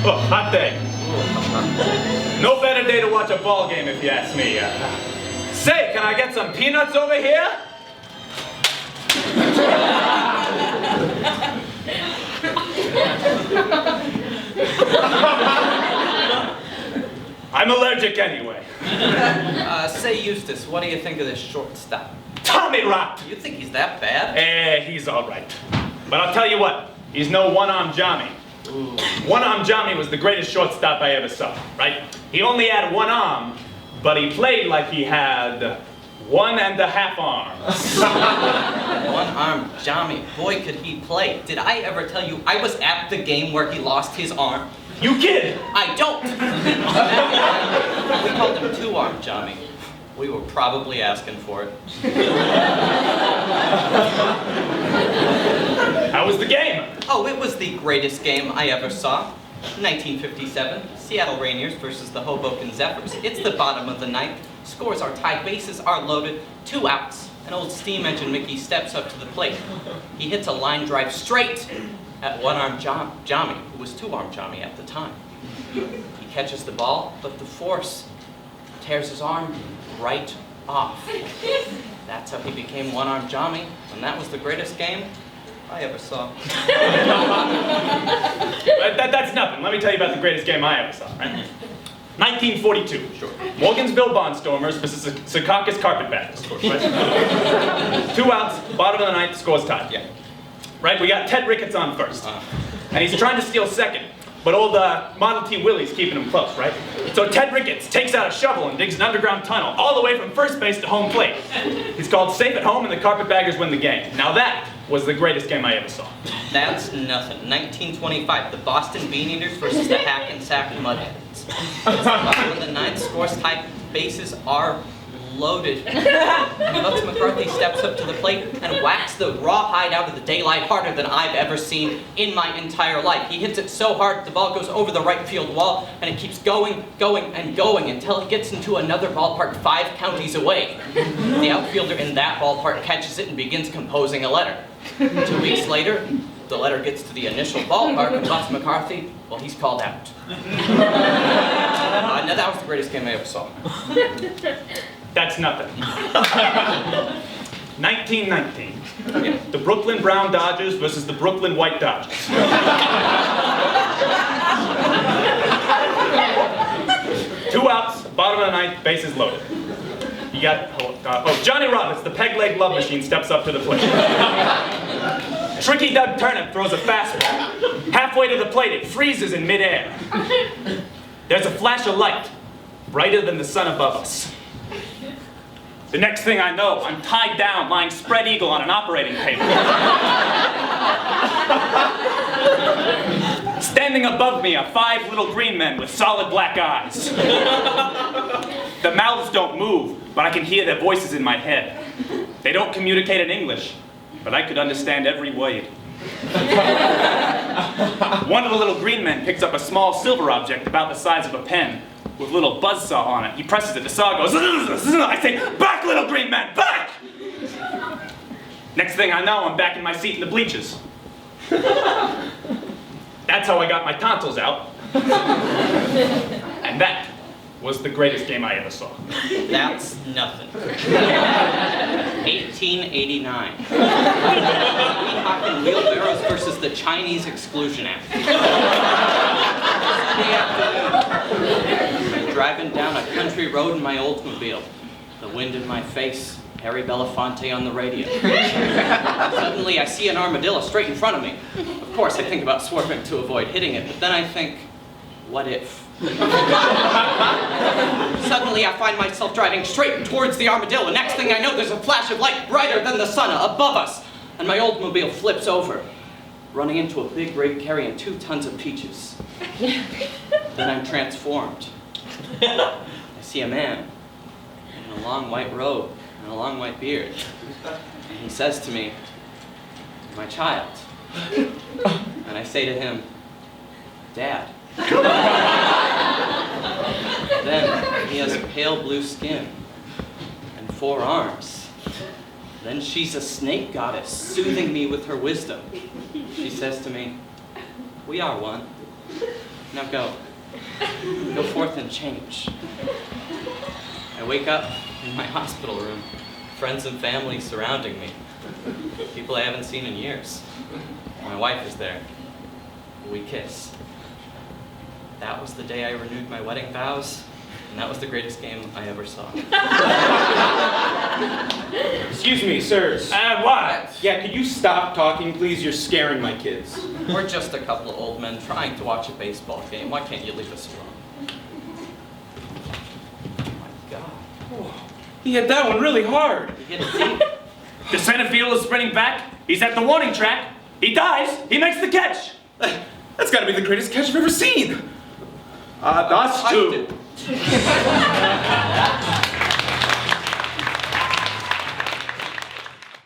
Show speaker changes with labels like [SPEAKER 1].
[SPEAKER 1] Oh, hot day. No better day to watch a ball game if you ask me. Say, can I get some peanuts over here? I'm allergic anyway.
[SPEAKER 2] Say, Eustace, what do you think of this shortstop?
[SPEAKER 1] Tommy Rot!
[SPEAKER 2] You think he's that bad?
[SPEAKER 1] He's all right. But I'll tell you what, he's no one-armed Johnny. One-armed Johnny was the greatest shortstop I ever saw, right? He only had one arm, but he played like he had 1.5 arms.
[SPEAKER 2] One-armed Johnny, boy could he play. Did I ever tell you I was at the game where he lost his arm?
[SPEAKER 1] You kid!
[SPEAKER 2] I don't! We called him two-armed Johnny. We were probably asking for it.
[SPEAKER 1] How was the game?
[SPEAKER 2] Oh, it was the greatest game I ever saw. 1957, Seattle Rainiers versus the Hoboken Zephyrs. It's the bottom of the ninth. Scores are tied, bases are loaded, 2 outs. An old steam engine Mickey steps up to the plate. He hits a line drive straight at one-armed Johnny, who was two-armed Johnny at the time. He catches the ball, but the force tears his arm right off. That's how he became one-armed Johnny, and that was the greatest game I ever saw.
[SPEAKER 1] That's nothing. Let me tell you about the greatest game I ever saw, right? 1942.
[SPEAKER 2] Sure.
[SPEAKER 1] Morgansville Barnstormers versus Secaucus Carpetbaggers. Right? 2 outs, bottom of the ninth, scores tied.
[SPEAKER 2] Yeah.
[SPEAKER 1] Right, we got Ted Ricketts on first. And he's trying to steal second, but old Model T Willie's keeping him close, right? So Ted Ricketts takes out a shovel and digs an underground tunnel all the way from first base to home plate. He's called safe at home and the Carpetbaggers win the game. Now that was the greatest game I ever saw.
[SPEAKER 2] That's nothing. 1925, the Boston Beaneaters versus the Hackensack Mudheads. It's the bottom of the ninth, scores tied, bases are loaded. Bucks McCarthy steps up to the plate and whacks the rawhide out of the daylight harder than I've ever seen in my entire life. He hits it so hard the ball goes over the right field wall and it keeps going, and going until it gets into another ballpark 5 counties away. The outfielder in that ballpark catches it and begins composing a letter. 2 weeks later, the letter gets to the initial ballpark and Bucks McCarthy, well, he's called out. Now that was the greatest game I ever saw.
[SPEAKER 1] That's nothing. 1919. The Brooklyn Brown Dodgers versus the Brooklyn White Dodgers. 2 outs, bottom of the ninth, bases loaded. You got, Johnny Roberts, the peg-leg love machine, steps up to the plate. Tricky Doug Turnip throws a fastball. Halfway to the plate, it freezes in midair. There's a flash of light, brighter than the sun above us. The next thing I know, I'm tied down, lying spread eagle on an operating table. Standing above me are 5 little green men with solid black eyes. The mouths don't move, but I can hear their voices in my head. They don't communicate in English, but I could understand every word. One of the little green men picks up a small silver object about the size of a pen with a little buzzsaw on it. He presses it, the saw goes, I say, back little green man, back! Next thing I know, I'm back in my seat in the bleachers. That's how I got my tonsils out. And that was the greatest game I ever saw.
[SPEAKER 2] That's nothing. 1889. Weehawken Wheelbarrows versus the Chinese Exclusion Act. Sunday afternoon, driving down a country road in my Oldsmobile. The wind in my face, Harry Belafonte on the radio. Suddenly I see an armadillo straight in front of me. Of course, I think about swerving to avoid hitting it, but then I think, what if? Suddenly I find myself driving straight towards the armadillo. Next thing I know, there's a flash of light brighter than the sun above us, and my Oldsmobile flips over, running into a big rig carrying 2 tons of peaches. Then I'm transformed. I see a man in a long white robe and a long white beard. And he says to me, "My child." And I say to him, "Dad." Then he has pale blue skin and 4 arms. Then she's a snake goddess, soothing me with her wisdom. She says to me, "We are one." Now go. Go forth and change. I wake up in my hospital room. Friends and family surrounding me. People I haven't seen in years. My wife is there. We kiss. That was the day I renewed my wedding vows, and that was the greatest game I ever saw.
[SPEAKER 3] Excuse me, sirs.
[SPEAKER 1] What?
[SPEAKER 3] Yeah, could you stop talking, please? You're scaring my kids.
[SPEAKER 2] We're just a couple of old men trying to watch a baseball game. Why can't you leave us alone? Oh my God.
[SPEAKER 3] He hit that one really hard.
[SPEAKER 2] You get it deep.
[SPEAKER 1] The center fielder is sprinting back. He's at the warning track. He dives. He makes the catch.
[SPEAKER 3] That's gotta be the greatest catch I've ever seen.
[SPEAKER 1] Us too.